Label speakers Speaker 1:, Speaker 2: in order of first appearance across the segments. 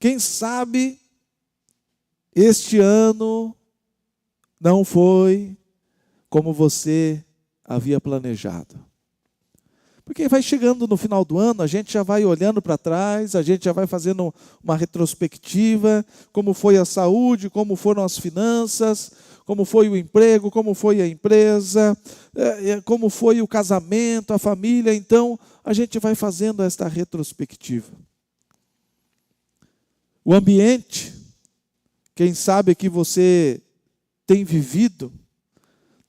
Speaker 1: Quem sabe este ano não foi como você havia planejado. Porque vai chegando no final do ano, a gente já vai olhando para trás, a gente já vai fazendo uma retrospectiva, como foi a saúde, como foram as finanças, como foi o emprego, como foi a empresa, como foi o casamento, a família. Então, a gente vai fazendo esta retrospectiva. O ambiente, quem sabe que você tem vivido,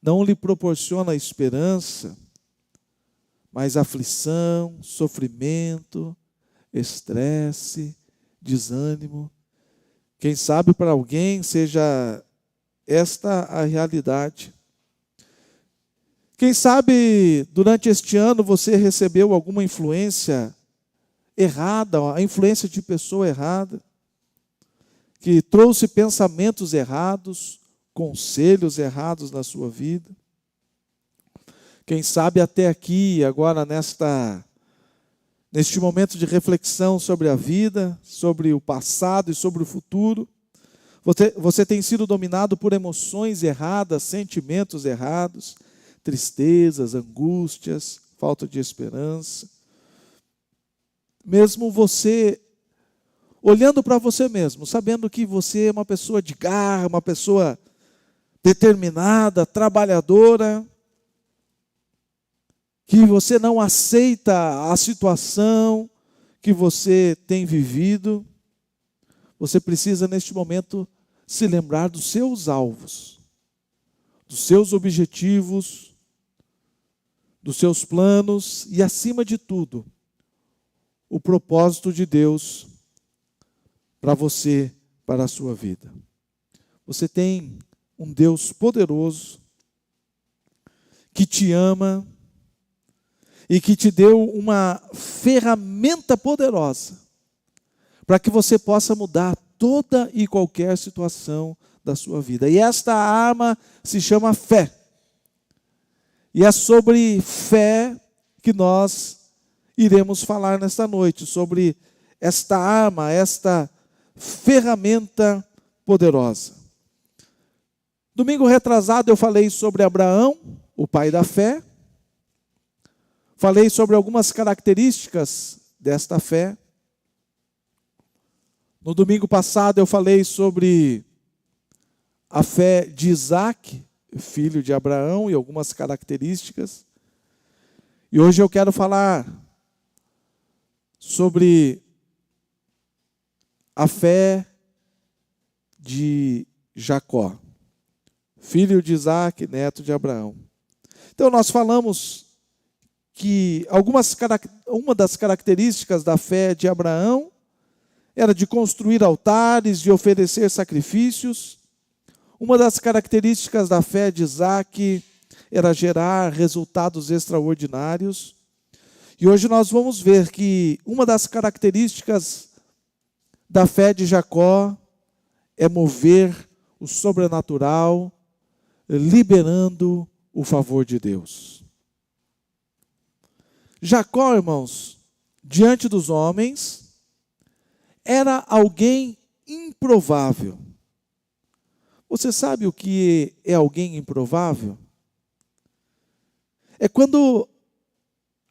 Speaker 1: não lhe proporciona esperança, mas aflição, sofrimento, estresse, desânimo. Quem sabe para alguém seja esta a realidade. Quem sabe durante este ano você recebeu alguma influência errada, a influência de pessoa errada, que trouxe pensamentos errados, conselhos errados na sua vida. Quem sabe até aqui, agora neste momento de reflexão sobre a vida, sobre o passado e sobre o futuro, você tem sido dominado por emoções erradas, sentimentos errados, tristezas, angústias, falta de esperança. Mesmo você olhando para você mesmo, sabendo que você é uma pessoa de garra, uma pessoa determinada, trabalhadora, que você não aceita a situação que você tem vivido, você precisa neste momento se lembrar dos seus alvos, dos seus objetivos, dos seus planos e, acima de tudo, o propósito de Deus para você, para a sua vida. Você tem um Deus poderoso que te ama e que te deu uma ferramenta poderosa para que você possa mudar toda e qualquer situação da sua vida. E esta arma se chama fé. E é sobre fé que nós iremos falar nesta noite, sobre esta arma, esta ferramenta poderosa. Domingo retrasado eu falei sobre Abraão, o pai da fé. Falei sobre algumas características desta fé. No domingo passado eu falei sobre a fé de Isaac, filho de Abraão, e algumas características. E hoje eu quero falar sobre a fé de Jacó, filho de Isaac, neto de Abraão. Então nós falamos que uma das características da fé de Abraão era de construir altares, de oferecer sacrifícios. Uma das características da fé de Isaac era gerar resultados extraordinários. E hoje nós vamos ver que uma das características da fé de Jacó é mover o sobrenatural, liberando o favor de Deus. Jacó, irmãos, diante dos homens, era alguém improvável. Você sabe o que é alguém improvável? É quando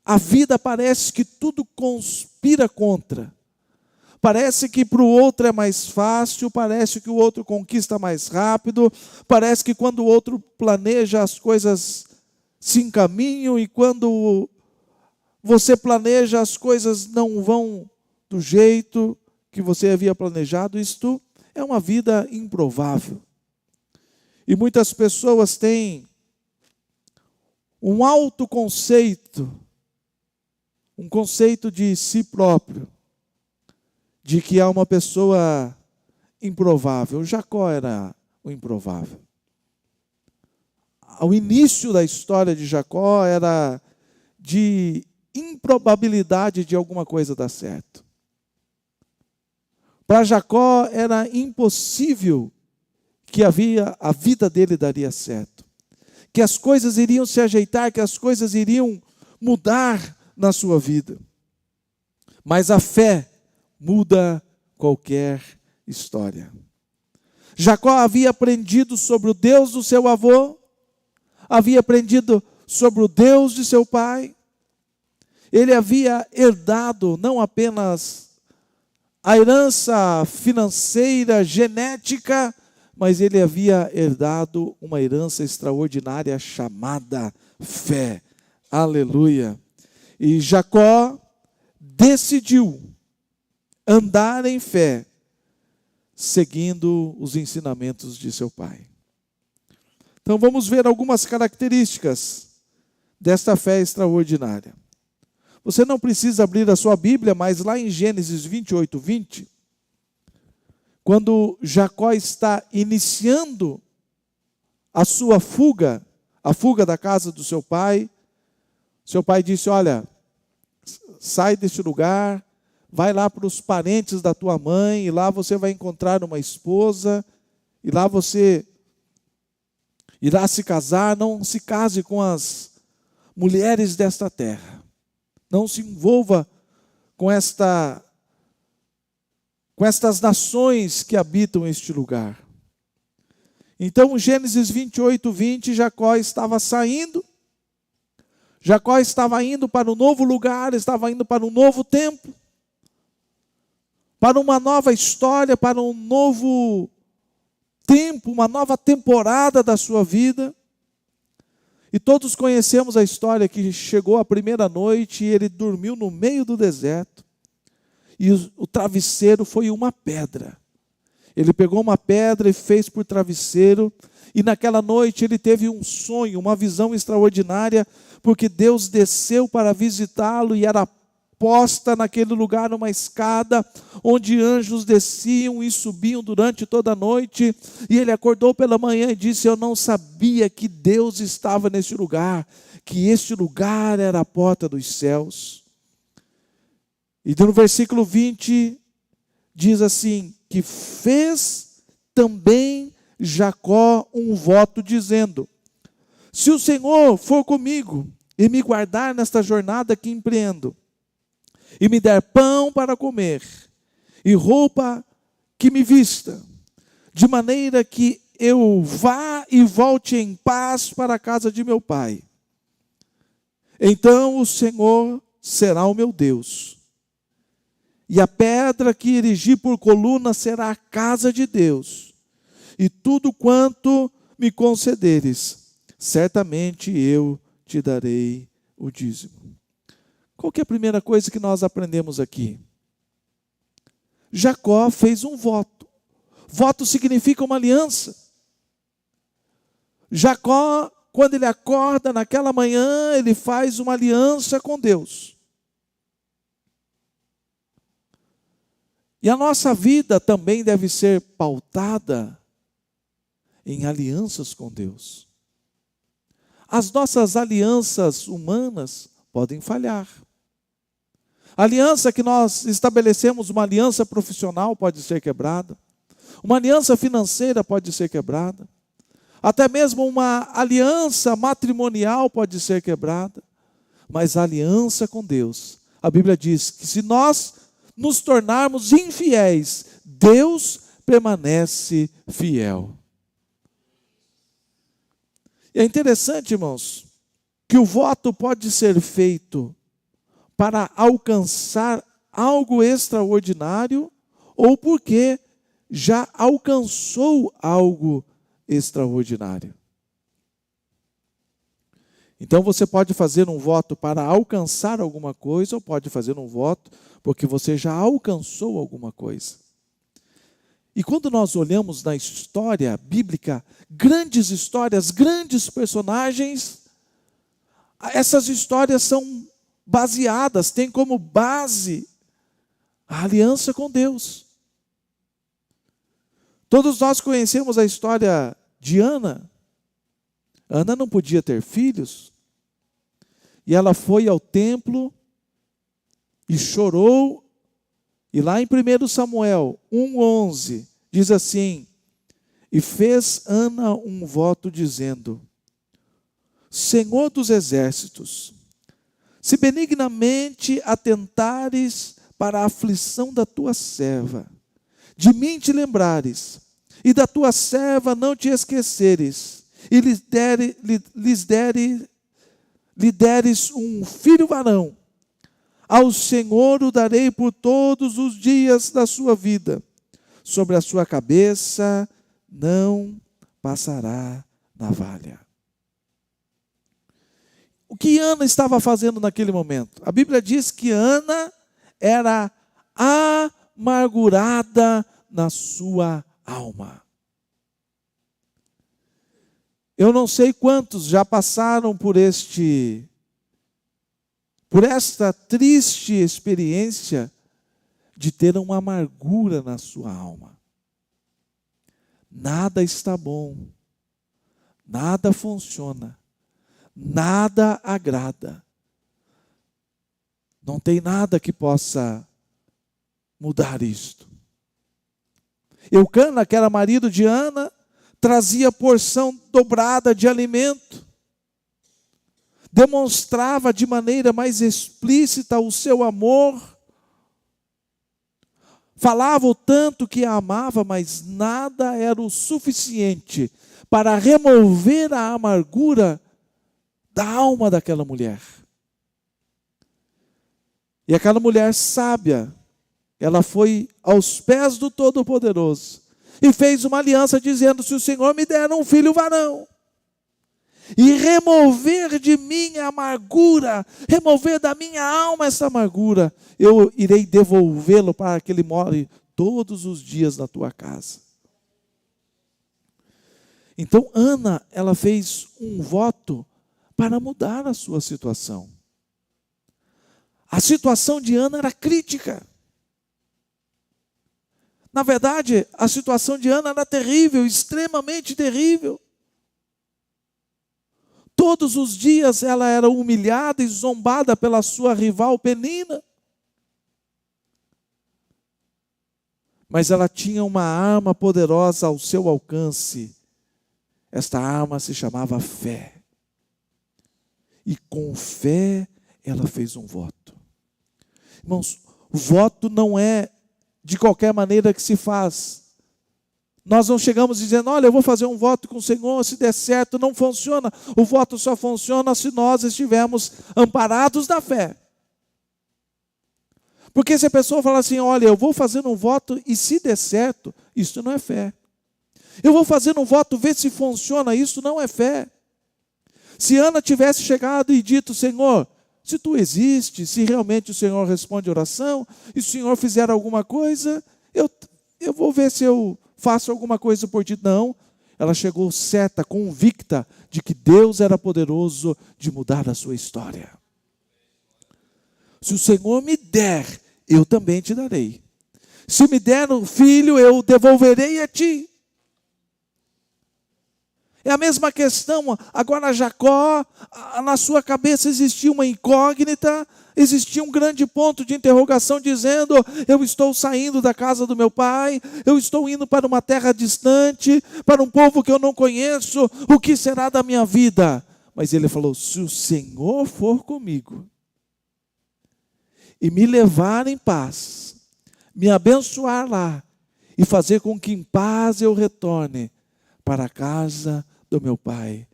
Speaker 1: a vida parece que tudo conspira contra. Parece que para o outro é mais fácil, parece que o outro conquista mais rápido, parece que quando o outro planeja as coisas se encaminham e quando você planeja as coisas não vão do jeito que você havia planejado. Isto é uma vida improvável. E muitas pessoas têm um autoconceito, um conceito de si próprio, de que há uma pessoa improvável. Jacó era o improvável. O início da história de Jacó era de improbabilidade de alguma coisa dar certo. Para Jacó era impossível que a vida dele daria certo, que as coisas iriam se ajeitar, que as coisas iriam mudar na sua vida. Mas a fé muda qualquer história. Jacó havia aprendido sobre o Deus do seu avô, havia aprendido sobre o Deus de seu pai. Ele havia herdado não apenas a herança financeira, genética, mas ele havia herdado uma herança extraordinária chamada fé. Aleluia! E Jacó decidiu andar em fé, seguindo os ensinamentos de seu pai. Então vamos ver algumas características desta fé extraordinária. Você não precisa abrir a sua Bíblia, mas lá em Gênesis 28, 20, quando Jacó está iniciando a sua fuga, a fuga da casa do seu pai disse: olha, sai deste lugar, vai lá para os parentes da tua mãe, e lá você vai encontrar uma esposa, e lá você irá se casar. Não se case com as mulheres desta terra. Não se envolva com estas nações que habitam este lugar. Então, Gênesis 28, 20, Jacó estava saindo. Jacó estava indo para um novo lugar, estava indo para um novo tempo, para uma nova história, para um novo tempo, uma nova temporada da sua vida. E todos conhecemos a história que chegou a primeira noite e ele dormiu no meio do deserto. E o travesseiro foi uma pedra. Ele pegou uma pedra e fez por travesseiro. E naquela noite ele teve um sonho, uma visão extraordinária, porque Deus desceu para visitá-lo e era posta naquele lugar uma escada, onde anjos desciam e subiam durante toda a noite. E ele acordou pela manhã e disse: eu não sabia que Deus estava neste lugar, que este lugar era a porta dos céus. E no versículo 20 diz assim, que fez também Jacó um voto dizendo: se o Senhor for comigo e me guardar nesta jornada que empreendo, e me der pão para comer, e roupa que me vista, de maneira que eu vá e volte em paz para a casa de meu pai, então o Senhor será o meu Deus, e a pedra que erigi por coluna será a casa de Deus, e tudo quanto me concederes, certamente eu te darei o dízimo. Qual que é a primeira coisa que nós aprendemos aqui? Jacó fez um voto. Voto significa uma aliança. Jacó, quando ele acorda naquela manhã, ele faz uma aliança com Deus. E a nossa vida também deve ser pautada em alianças com Deus. As nossas alianças humanas podem falhar. A aliança que nós estabelecemos, uma aliança profissional pode ser quebrada. Uma aliança financeira pode ser quebrada. Até mesmo uma aliança matrimonial pode ser quebrada. Mas a aliança com Deus, a Bíblia diz que se nós nos tornarmos infiéis, Deus permanece fiel. E é interessante, irmãos, que o voto pode ser feito para alcançar algo extraordinário ou porque já alcançou algo extraordinário. Então você pode fazer um voto para alcançar alguma coisa ou pode fazer um voto porque você já alcançou alguma coisa. E quando nós olhamos na história bíblica, grandes histórias, grandes personagens, essas histórias são baseadas, têm como base a aliança com Deus. Todos nós conhecemos a história de Ana. Ana não podia ter filhos, e ela foi ao templo e chorou. E lá em 1 Samuel 1,11, diz assim: e fez Ana um voto dizendo: Senhor dos exércitos, se benignamente atentares para a aflição da tua serva, de mim te lembrares, e da tua serva não te esqueceres, e lhe deres um filho varão, ao Senhor o darei por todos os dias da sua vida, sobre a sua cabeça não passará navalha. O que Ana estava fazendo naquele momento? A Bíblia diz que Ana era amargurada na sua alma. Eu não sei quantos já passaram por esta triste experiência de ter uma amargura na sua alma. Nada está bom, nada funciona, nada agrada. Não tem nada que possa mudar isto. Eucana, que era marido de Ana, trazia porção dobrada de alimento, demonstrava de maneira mais explícita o seu amor, falava o tanto que a amava, mas nada era o suficiente para remover a amargura da alma daquela mulher. E aquela mulher sábia, ela foi aos pés do Todo-Poderoso e fez uma aliança dizendo: se o Senhor me der um filho varão, e remover de mim a amargura, remover da minha alma essa amargura, eu irei devolvê-lo para que ele more todos os dias na tua casa. Então Ana, ela fez um voto para mudar a sua situação. A situação de Ana era crítica. Na verdade, a situação de Ana era terrível, extremamente terrível. Todos os dias ela era humilhada e zombada pela sua rival Penina. Mas ela tinha uma arma poderosa ao seu alcance. Esta arma se chamava fé. E com fé ela fez um voto. Irmãos, o voto não é de qualquer maneira que se faz. Nós não chegamos dizendo: olha, eu vou fazer um voto com o Senhor, se der certo. Não funciona. O voto só funciona se nós estivermos amparados na fé. Porque se a pessoa fala assim: olha, eu vou fazer um voto e se der certo, isso não é fé. Eu vou fazer um voto, ver se funciona, isso não é fé. Se Ana tivesse chegado e dito: Senhor, se tu existes, se realmente o Senhor responde a oração, e se o Senhor fizer alguma coisa, eu vou ver se eu faço alguma coisa por ti. Não, ela chegou certa, convicta de que Deus era poderoso de mudar a sua história. Se o Senhor me der, eu também te darei. Se me der um filho, eu devolverei a ti. É a mesma questão. Agora Jacó, na sua cabeça existia uma incógnita, existia um grande ponto de interrogação dizendo: eu estou saindo da casa do meu pai, eu estou indo para uma terra distante, para um povo que eu não conheço, o que será da minha vida? Mas ele falou: se o Senhor for comigo e me levar em paz, me abençoar lá e fazer com que em paz eu retorne para a casa do meu pai,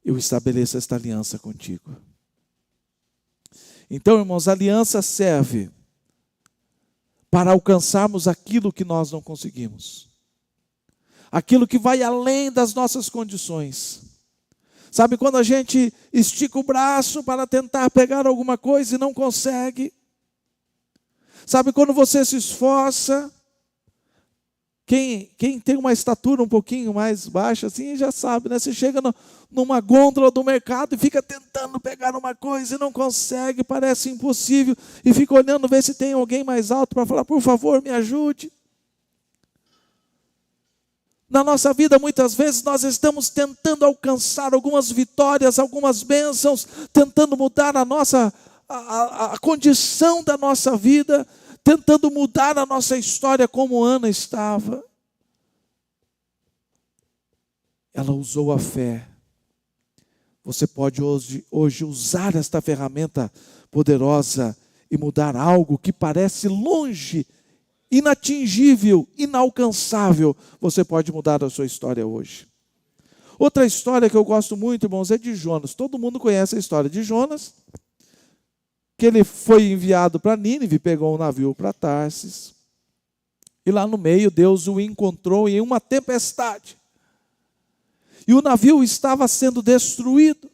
Speaker 1: eu estabeleço esta aliança contigo. Então, irmãos, a aliança serve para alcançarmos aquilo que nós não conseguimos, aquilo que vai além das nossas condições. Sabe quando a gente estica o braço para tentar pegar alguma coisa e não consegue? Sabe quando você se esforça? Quem tem uma estatura um pouquinho mais baixa, assim, já sabe, né? Você chega numa gôndola do mercado e fica tentando pegar uma coisa e não consegue, parece impossível, e fica olhando ver se tem alguém mais alto para falar: por favor, me ajude. Na nossa vida, muitas vezes, nós estamos tentando alcançar algumas vitórias, algumas bênçãos, tentando mudar a condição da nossa vida, tentando mudar a nossa história como Ana estava. Ela usou a fé. Você pode hoje usar esta ferramenta poderosa e mudar algo que parece longe inatingível, inalcançável, você pode mudar a sua história hoje. Outra história que eu gosto muito, irmãos, é de Jonas. Todo mundo conhece a história de Jonas, que ele foi enviado para Nínive, pegou um navio para Tarsis, e lá no meio Deus o encontrou em uma tempestade. E o navio estava sendo destruído.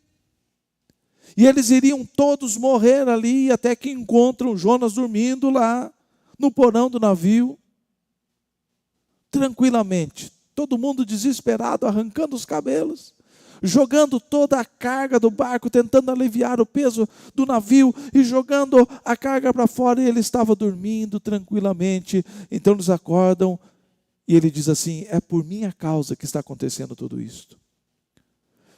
Speaker 1: E eles iriam todos morrer ali, até que encontram Jonas dormindo lá no porão do navio, tranquilamente. Todo mundo desesperado, arrancando os cabelos, jogando toda a carga do barco, tentando aliviar o peso do navio e jogando a carga para fora, e ele estava dormindo tranquilamente. Então eles acordam e ele diz assim: é por minha causa que está acontecendo tudo isto.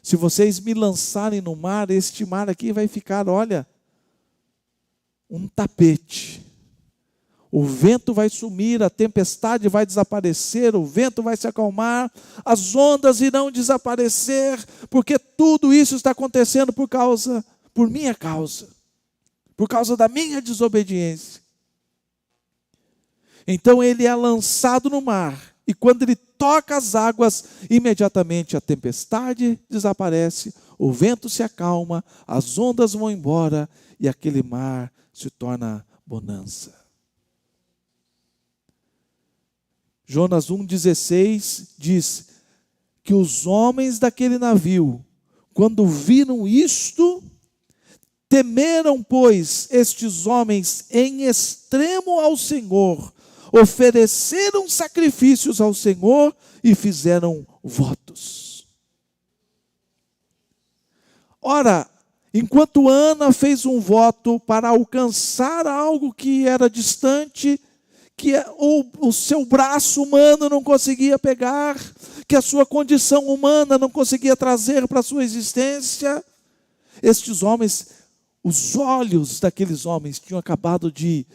Speaker 1: Se vocês me lançarem no mar, este mar aqui vai ficar, olha, um tapete. O vento vai sumir, a tempestade vai desaparecer, o vento vai se acalmar, as ondas irão desaparecer, porque tudo isso está acontecendo por minha causa, por causa da minha desobediência. Então ele é lançado no mar, e quando ele toca as águas, imediatamente a tempestade desaparece, o vento se acalma, as ondas vão embora, e aquele mar se torna bonança. Jonas 1,16 diz que os homens daquele navio, quando viram isto, temeram, pois, estes homens em extremo ao Senhor, ofereceram sacrifícios ao Senhor e fizeram votos. Ora, enquanto Ana fez um voto para alcançar algo que era distante, que o seu braço humano não conseguia pegar, que a sua condição humana não conseguia trazer para a sua existência, estes homens, os olhos daqueles homens tinham acabado de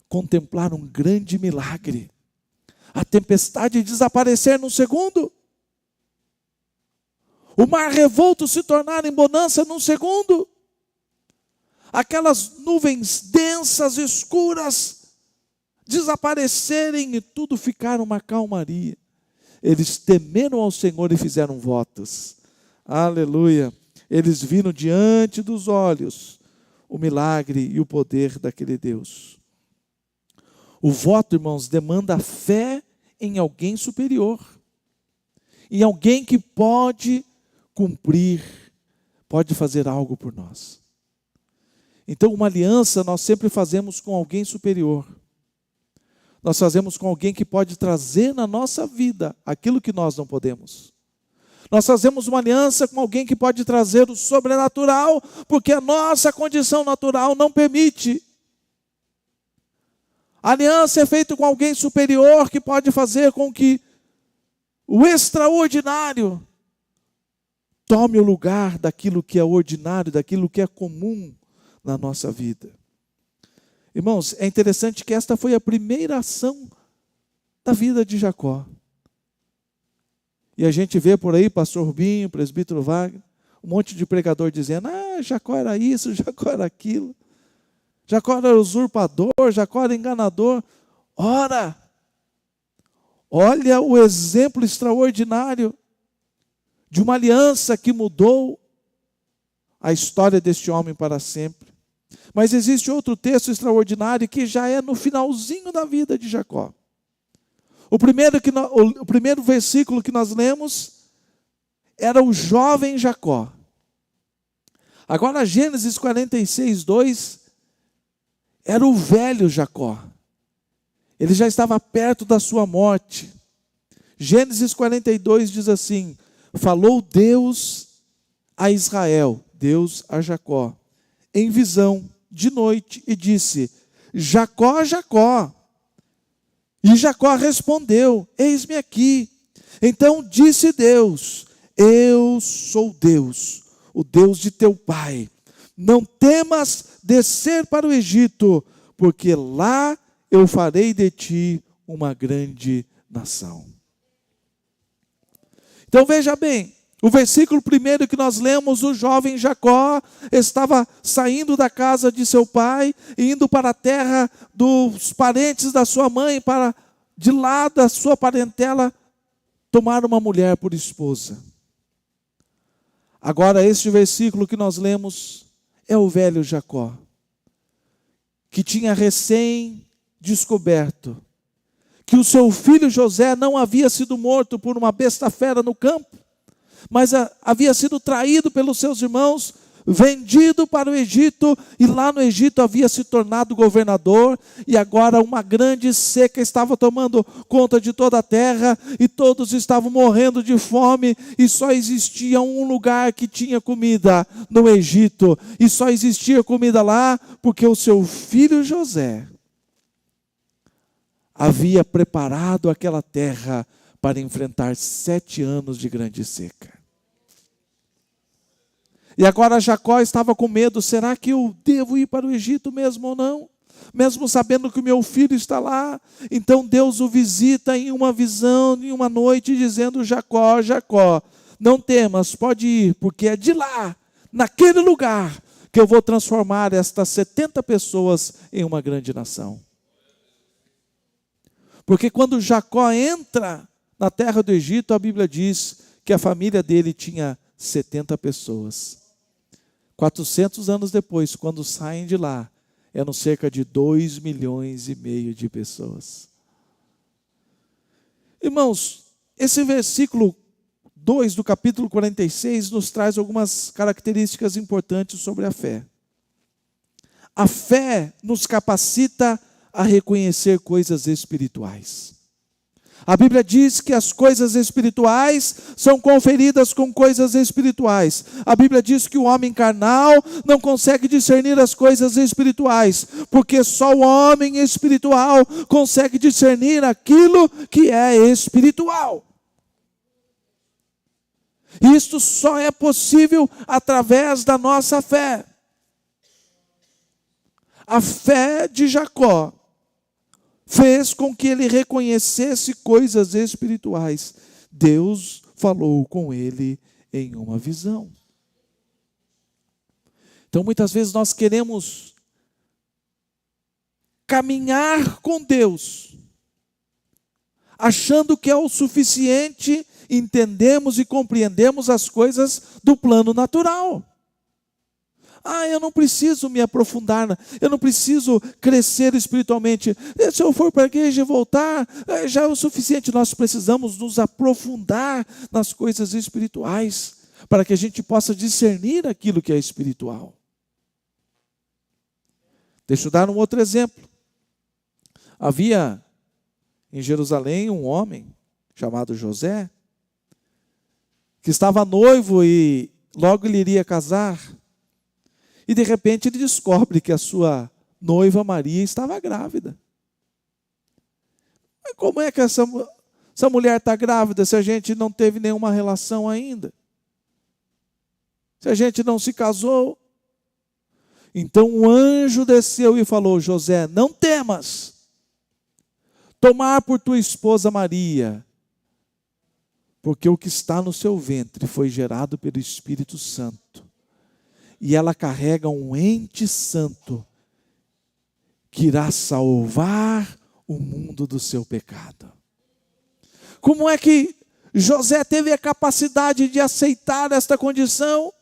Speaker 1: contemplar um grande milagre. A tempestade desaparecer num segundo. O mar revolto se tornar em bonança num segundo. Aquelas nuvens densas, escuras, desaparecerem e tudo ficar uma calmaria. Eles temeram ao Senhor e fizeram votos. Aleluia. Eles viram diante dos olhos o milagre e o poder daquele Deus. O voto, irmãos, demanda fé em alguém superior, em alguém que pode cumprir, pode fazer algo por nós. Então, uma aliança nós sempre fazemos com alguém superior. Nós fazemos com alguém que pode trazer na nossa vida aquilo que nós não podemos. Nós fazemos uma aliança com alguém que pode trazer o sobrenatural, porque a nossa condição natural não permite. A aliança é feita com alguém superior que pode fazer com que o extraordinário tome o lugar daquilo que é ordinário, daquilo que é comum na nossa vida. Irmãos, é interessante que esta foi a primeira ação da vida de Jacó. E a gente vê por aí, pastor Rubinho, presbítero Wagner, um monte de pregador dizendo: Jacó era isso, Jacó era aquilo. Jacó era usurpador, Jacó era enganador. Ora, olha o exemplo extraordinário de uma aliança que mudou a história deste homem para sempre. Mas existe outro texto extraordinário que já é no finalzinho da vida de Jacó. O primeiro versículo que nós lemos era o jovem Jacó. Agora, Gênesis 46, 2, era o velho Jacó. Ele já estava perto da sua morte. Gênesis 42 diz assim: falou Deus a Israel, Deus a Jacó, em visão de noite, e disse: Jacó, Jacó. E Jacó respondeu: eis-me aqui. Então disse Deus: eu sou Deus, o Deus de teu pai. Não temas descer para o Egito, porque lá eu farei de ti uma grande nação. Então veja bem, o versículo primeiro que nós lemos, o jovem Jacó estava saindo da casa de seu pai, indo para a terra dos parentes da sua mãe para de lá da sua parentela, tomar uma mulher por esposa. Agora, este versículo que nós lemos é o velho Jacó, que tinha recém descoberto que o seu filho José não havia sido morto por uma besta fera no campo, mas havia sido traído pelos seus irmãos, vendido para o Egito, e lá no Egito havia se tornado governador, e agora uma grande seca estava tomando conta de toda a terra, e todos estavam morrendo de fome, e só existia um lugar que tinha comida, no Egito, e só existia comida lá, porque o seu filho José havia preparado aquela terra para enfrentar 7 anos de grande seca. E agora Jacó estava com medo, será que eu devo ir para o Egito mesmo ou não? Mesmo sabendo que o meu filho está lá. Então Deus o visita em uma visão, em uma noite, dizendo: Jacó, Jacó, não temas, pode ir, porque é de lá, naquele lugar, que eu vou transformar estas 70 pessoas em uma grande nação. Porque quando Jacó entra na terra do Egito, a Bíblia diz que a família dele tinha 70 pessoas. 400 anos depois, quando saem de lá, eram cerca de 2,5 milhões de pessoas. Irmãos, esse versículo 2 do capítulo 46 nos traz algumas características importantes sobre a fé. A fé nos capacita a reconhecer coisas espirituais. A Bíblia diz que as coisas espirituais são conferidas com coisas espirituais. A Bíblia diz que o homem carnal não consegue discernir as coisas espirituais, porque só o homem espiritual consegue discernir aquilo que é espiritual. Isto só é possível através da nossa fé. A fé de Jacó fez com que ele reconhecesse coisas espirituais. Deus falou com ele em uma visão. Então, muitas vezes nós queremos caminhar com Deus, achando que é o suficiente, entendemos e compreendemos as coisas do plano natural. Eu não preciso me aprofundar, eu não preciso crescer espiritualmente. Se eu for para a igreja e voltar, já é o suficiente. Nós precisamos nos aprofundar nas coisas espirituais, para que a gente possa discernir aquilo que é espiritual. Deixa eu dar um outro exemplo. Havia em Jerusalém um homem chamado José, que estava noivo e logo ele iria casar. E de repente ele descobre que a sua noiva Maria estava grávida. Mas como é que essa mulher está grávida se a gente não teve nenhuma relação ainda? Se a gente não se casou? Então um anjo desceu e falou: José, não temas tomar por tua esposa Maria, porque o que está no seu ventre foi gerado pelo Espírito Santo. E ela carrega um ente santo que irá salvar o mundo do seu pecado. Como é que José teve a capacidade de aceitar esta condição?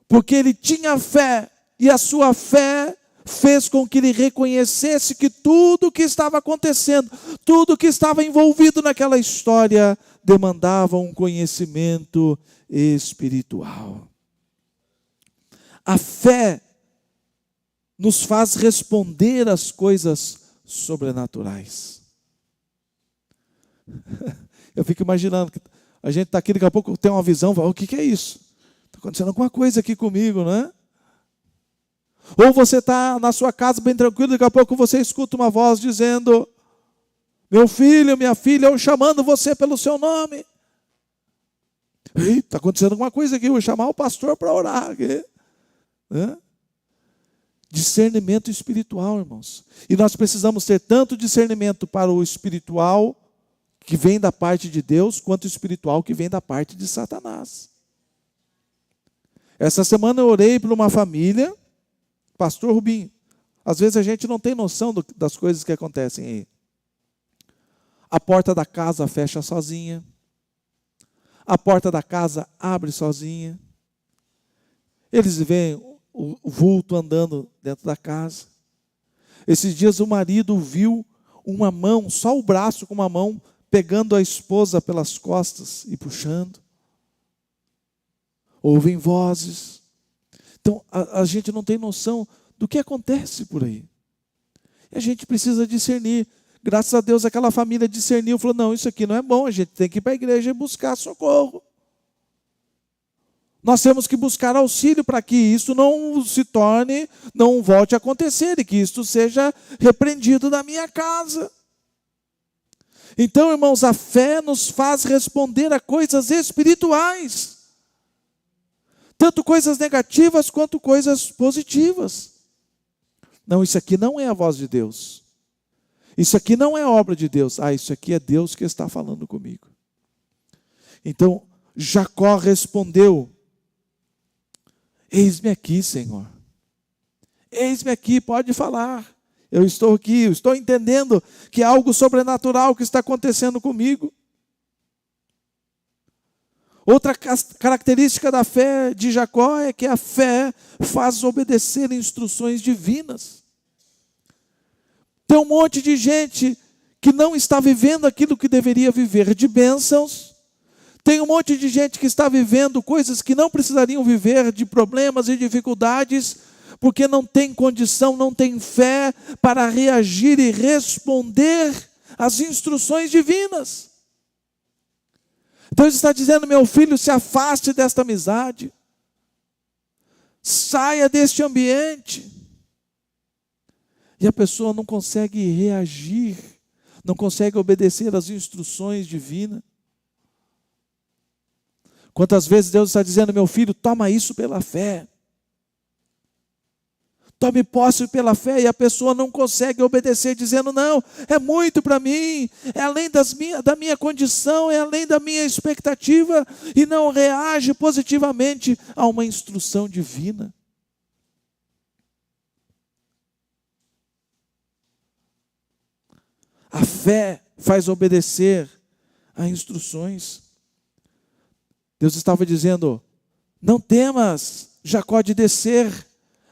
Speaker 1: Porque ele tinha fé, e a sua fé fez com que ele reconhecesse que tudo o que estava acontecendo, tudo o que estava envolvido naquela história, demandava um conhecimento espiritual. A fé nos faz responder às coisas sobrenaturais. Eu fico imaginando que a gente está aqui, daqui a pouco tem uma visão, fala: o que é isso? Está acontecendo alguma coisa aqui comigo, não é? Ou você está na sua casa bem tranquilo, daqui a pouco você escuta uma voz dizendo: meu filho, minha filha, eu chamando você pelo seu nome. Está acontecendo alguma coisa aqui, eu vou chamar o pastor para orar aqui. Discernimento espiritual, irmãos. E nós precisamos ter tanto discernimento para o espiritual que vem da parte de Deus, quanto o espiritual que vem da parte de Satanás. Essa semana eu orei por uma família, pastor Rubinho, Às vezes a gente não tem noção das coisas que acontecem aí. A porta da casa fecha sozinha. A porta da casa abre sozinha. Eles veem o vulto andando dentro da casa. Esses dias o marido viu uma mão, só o braço com uma mão, pegando a esposa pelas costas e puxando. Ouvem vozes. Então a gente não tem noção do que acontece por aí. E a gente precisa discernir. Graças a Deus aquela família discerniu, falou, não, isso aqui não é bom, a gente tem que ir para a igreja e buscar socorro. Nós temos que buscar auxílio para que isso não se torne, não volte a acontecer, e que isto seja repreendido na minha casa. Então, irmãos, a fé nos faz responder a coisas espirituais. Tanto coisas negativas quanto coisas positivas. Não, isso aqui não é a voz de Deus. Isso aqui não é obra de Deus. Isso aqui é Deus que está falando comigo. Então, Jacó respondeu, eis-me aqui, Senhor. Eis-me aqui, pode falar. Eu estou aqui, eu estou entendendo que é algo sobrenatural que está acontecendo comigo. Outra característica da fé de Jacó é que a fé faz obedecer instruções divinas. Tem um monte de gente que não está vivendo aquilo que deveria viver de bênçãos. Tem um monte de gente que está vivendo coisas que não precisariam viver, de problemas e dificuldades, porque não tem condição, não tem fé para reagir e responder às instruções divinas. Deus está dizendo, meu filho, se afaste desta amizade. Saia deste ambiente. E a pessoa não consegue reagir, não consegue obedecer às instruções divinas. Quantas vezes Deus está dizendo, meu filho, toma isso pela fé. Tome posse pela fé, e a pessoa não consegue obedecer, dizendo, não, é muito para mim, é além da minha condição, é além da minha expectativa, e não reage positivamente a uma instrução divina. A fé faz obedecer a instruções. Deus estava dizendo, não temas, Jacó, de descer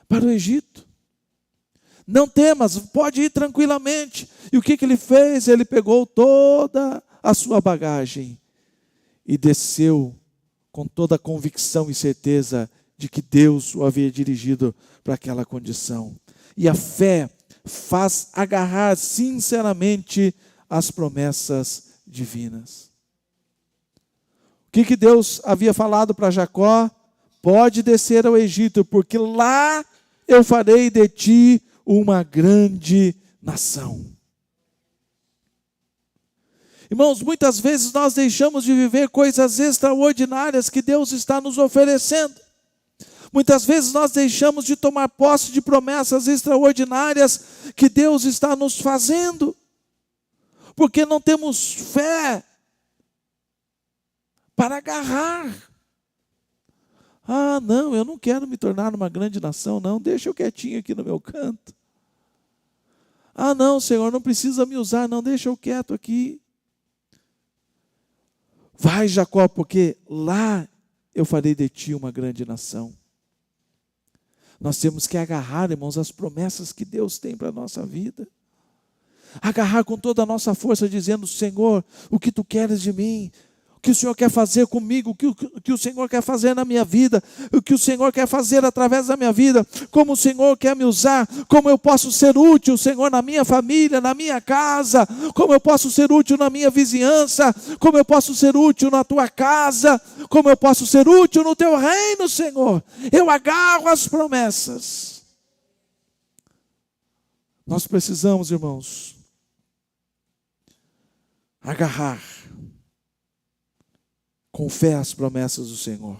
Speaker 1: para o Egito. Não temas, pode ir tranquilamente. E o que ele fez? Ele pegou toda a sua bagagem e desceu com toda a convicção e certeza de que Deus o havia dirigido para aquela condição. E a fé faz agarrar sinceramente as promessas divinas. O que Deus havia falado para Jacó? Pode descer ao Egito, porque lá eu farei de ti uma grande nação. Irmãos, muitas vezes nós deixamos de viver coisas extraordinárias que Deus está nos oferecendo. Muitas vezes nós deixamos de tomar posse de promessas extraordinárias que Deus está nos fazendo, porque não temos fé para agarrar. Não, eu não quero me tornar uma grande nação, não, deixa eu quietinho aqui no meu canto. Não, Senhor, não precisa me usar, não, deixa eu quieto aqui. Vai, Jacó, porque lá eu farei de ti uma grande nação. Nós temos que agarrar, irmãos, as promessas que Deus tem para a nossa vida. Agarrar com toda a nossa força, dizendo, Senhor, o que tu queres de mim? O que o Senhor quer fazer comigo? O que o Senhor quer fazer na minha vida? O que o Senhor quer fazer através da minha vida? Como o Senhor quer me usar? Como eu posso ser útil, Senhor, na minha família, na minha casa? Como eu posso ser útil na minha vizinhança? Como eu posso ser útil na tua casa? Como eu posso ser útil no teu reino, Senhor? Eu agarro as promessas. Nós precisamos, irmãos, agarrar com fé as promessas do Senhor.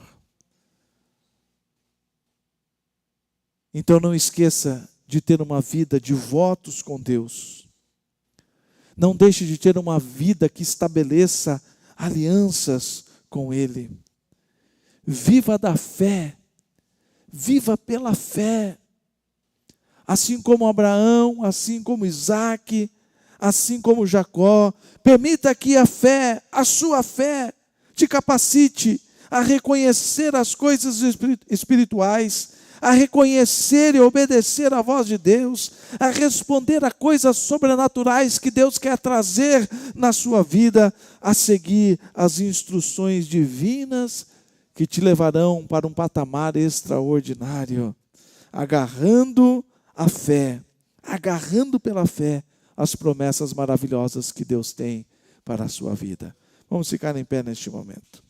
Speaker 1: Então não esqueça de ter uma vida de votos com Deus. Não deixe de ter uma vida que estabeleça alianças com Ele. Viva da fé. Viva pela fé. assim como Abraão, assim como Isaac, assim como Jacó. Permita que a fé, a sua fé, te capacite a reconhecer as coisas espirituais, a reconhecer e obedecer a voz de Deus, a responder a coisas sobrenaturais que Deus quer trazer na sua vida, a seguir as instruções divinas que te levarão para um patamar extraordinário, agarrando a fé, agarrando pela fé as promessas maravilhosas que Deus tem para a sua vida. Vamos ficar em pé neste momento.